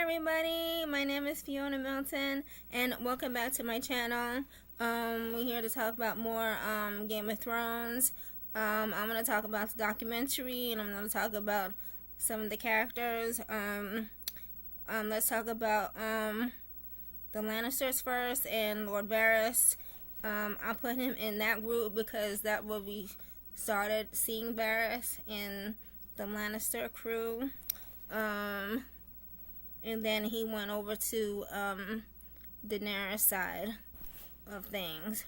everybody, my name is Fiona Milton and welcome back to my channel. We're here to talk about more Game of Thrones. I'm going to talk about the documentary and I'm going to talk about some of the characters. Let's talk about the Lannisters first and Lord Varys. I'll put him in that group because that's where we started seeing Varys in the Lannister crew. And then he went over to Daenerys' side of things.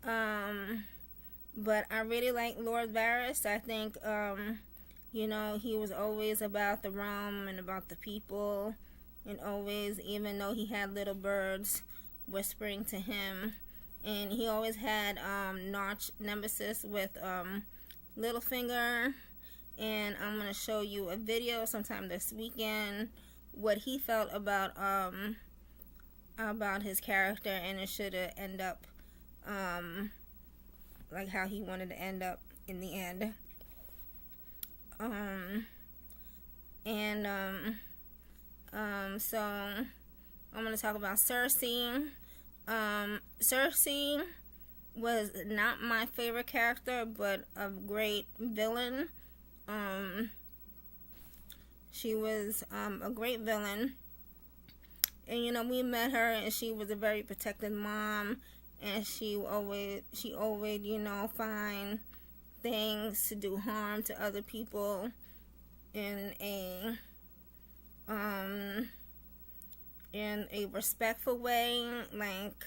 But I really like Lord Varys. I think, you know, he was always about the realm and about the people. And always, even though he had little birds whispering to him. And he always had arch nemesis with Littlefinger. And I'm going to show you a video sometime this weekend what he felt about his character, and it should have end up like how he wanted to end up in the end. So I'm going to talk about Cersei. Cersei was not my favorite character, but a great villain. She was a great villain, and you know, we met her and she was a very protective mom, and she always you know, find things to do harm to other people in a respectful way, like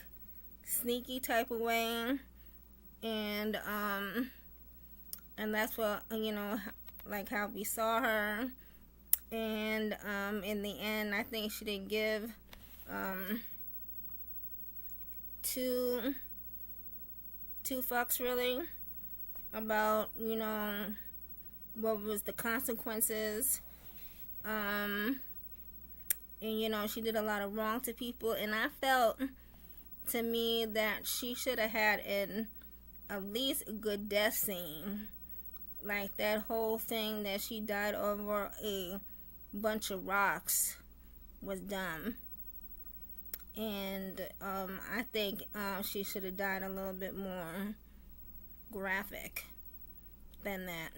sneaky type of way, and that's what, you know, like how we saw her. And in the end, I think she didn't give two fucks really about, you know, what was the consequences. And you know, she did a lot of wrong to people, and I felt, to me, that she should have had at least a good death scene. Like that whole thing that she died over a bunch of rocks was dumb, and I think she should have died a little bit more graphic than that.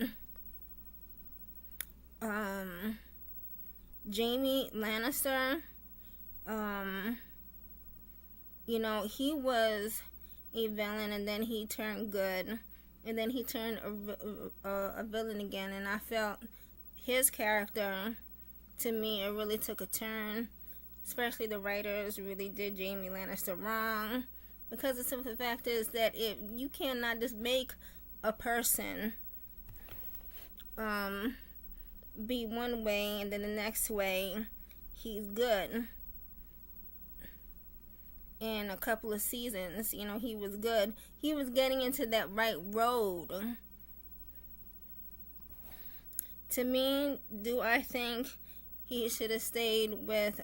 Jaime Lannister, you know, he was a villain and then he turned good, and then he turned a villain again, and I felt his character, to me, it really took a turn. Especially the writers really did Jaime Lannister wrong, because the simple fact is that if you cannot just make a person be one way and then the next way he's good. In a couple of seasons, you know, he was good. He was getting into that right road. To me, do I think he should have stayed with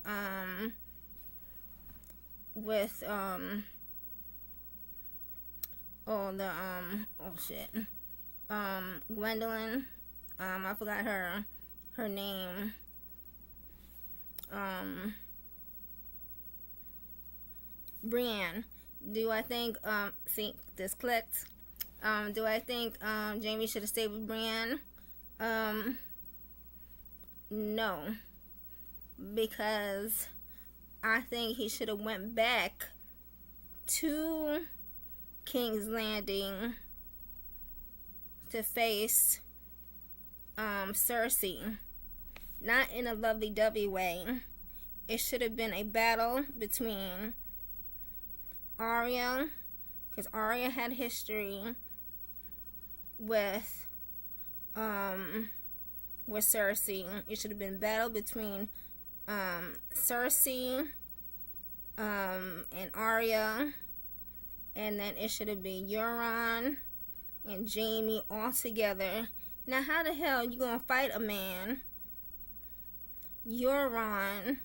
Gwendolyn. I forgot her name. Brienne. Do I think see, this clicked. Do I think Jaime should have stayed with Brienne? No, because I think he should have went back to King's Landing to face Cersei. Not in a lovey-dovey way. It should have been a battle between Arya, because Arya had history with Cersei. It should have been a battle between Cersei and Arya, and then it should have been Euron and Jaime all together. Now, how the hell you gonna fight a man, Euron,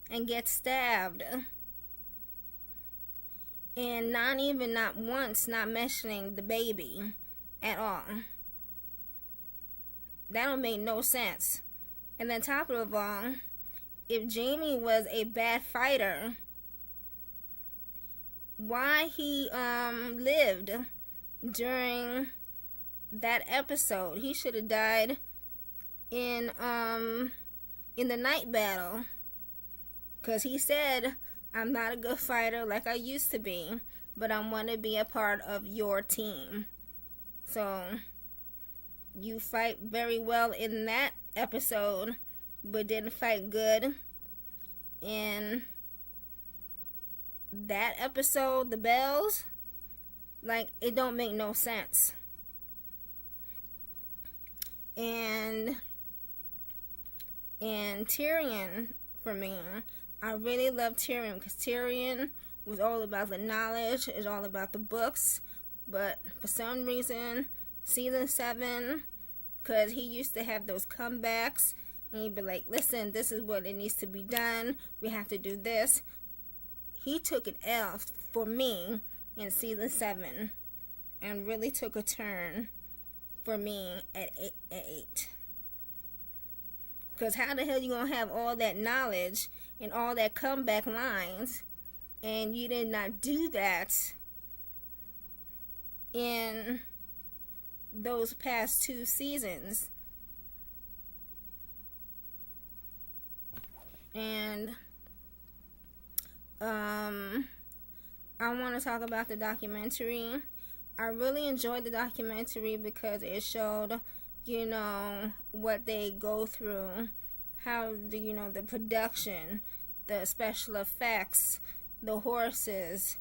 and get stabbed? And not once, not mentioning the baby at all. That don't make no sense. And then top of all, if Jaime was a bad fighter, why he lived during that episode. He should have died in the night battle, because he said, I'm not a good fighter like I used to be, but I want to be a part of your team. So you fight very well in that episode, but didn't fight good in that episode, the bells. Like, it don't make no sense. And Tyrion, for me, I really love Tyrion, because Tyrion was all about the knowledge, is all about the books, but for some reason, season 7, because he used to have those comebacks, and he'd be like, listen, this is what it needs to be done, we have to do this. He took an L for me in season 7, and really took a turn for me at 8. Because how the hell you gonna have all that knowledge and all that comeback lines, and you did not do that in those past 2 seasons? And I want to talk about the documentary. I really enjoyed the documentary because it showed, you know, what they go through, how the, you know, the production, the special effects, the horses,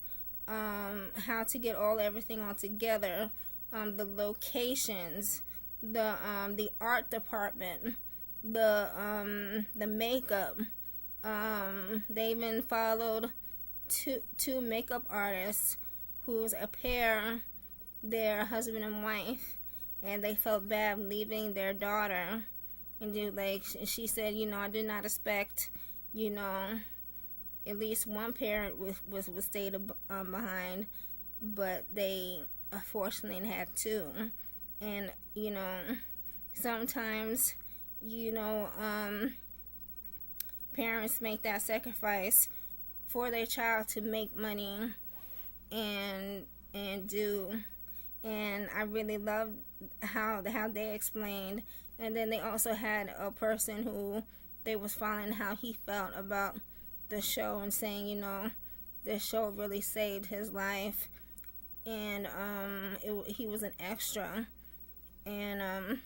how to get everything all together, the locations, the art department, the makeup. They even followed two makeup artists who's a pair, their husband and wife, and they felt bad leaving their daughter. And she said, you know, I did not expect, you know, at least one parent was stayed behind, but they unfortunately had 2. And, you know, sometimes, you know, parents make that sacrifice for their child to make money and do. And I really loved how they explained. And then they also had a person who they was following, how he felt about the show, and saying, you know, the show really saved his life. And he was an extra. And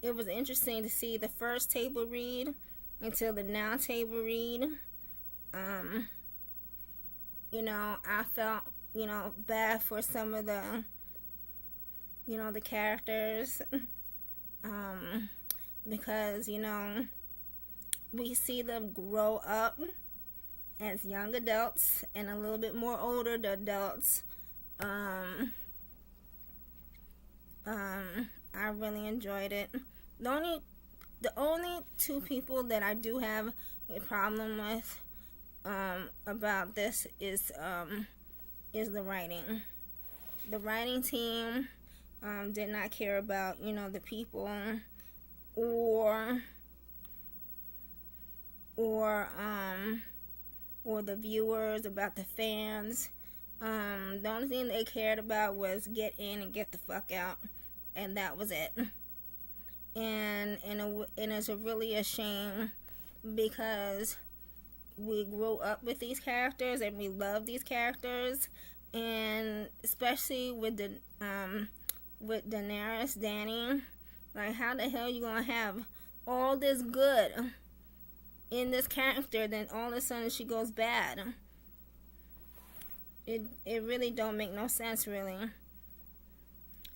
it was interesting to see the first table read until the now table read. You know, I felt, you know, bad for some of the, you know, the characters, because, you know, we see them grow up as young adults and a little bit more older adults. I really enjoyed it. The only 2 people that I do have a problem with about this is the writing. The writing team did not care about, you know, the people or the viewers, about the fans. The only thing they cared about was get in and get the fuck out, and that was it. And it's really a shame, because we grew up with these characters and we love these characters, and especially with Daenerys, Dany. Like, how the hell you gonna have all this good in this character, then all of a sudden she goes bad? It really don't make no sense, really.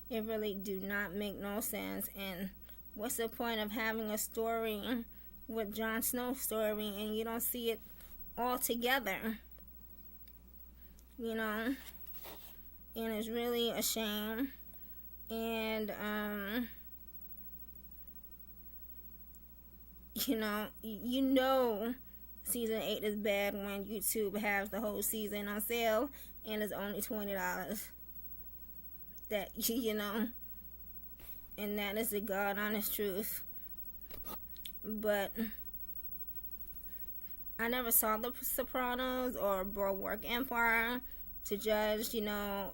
It really do not make no sense. And what's the point of having a story with Jon Snow's story and you don't see it all together? You know? And it's really a shame. And you know season 8 is bad when YouTube has the whole season on sale and it's only $20. That, you know, and that is the God honest truth. But I never saw The Sopranos or Boardwalk Empire to judge, how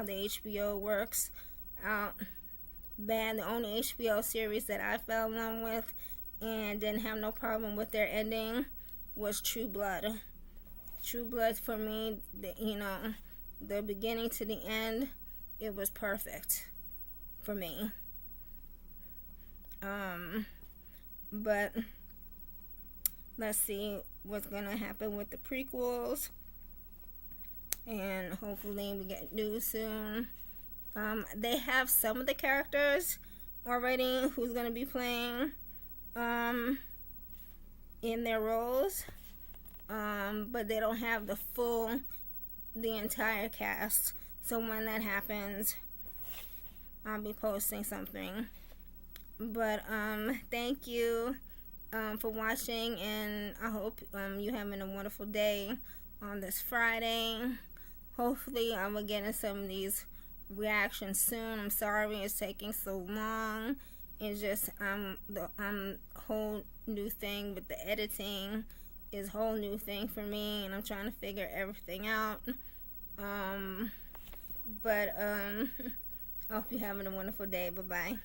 the HBO works out. Bad. The only HBO series that I fell in love with and didn't have no problem with their ending was True Blood. True Blood, for me, the beginning to the end, it was perfect for me. But let's see what's gonna happen with the prequels, and hopefully we get news soon. They have some of the characters already who's gonna be playing in their roles, but they don't have the entire cast. So when that happens, I'll be posting something. But thank you for watching, and I hope you having a wonderful day on this Friday. Hopefully I will get in some of these reactions soon. I'm sorry it's taking so long. It's just the whole new thing with the editing is a whole new thing for me, and I'm trying to figure everything out. But I hope you're having a wonderful day. Bye bye.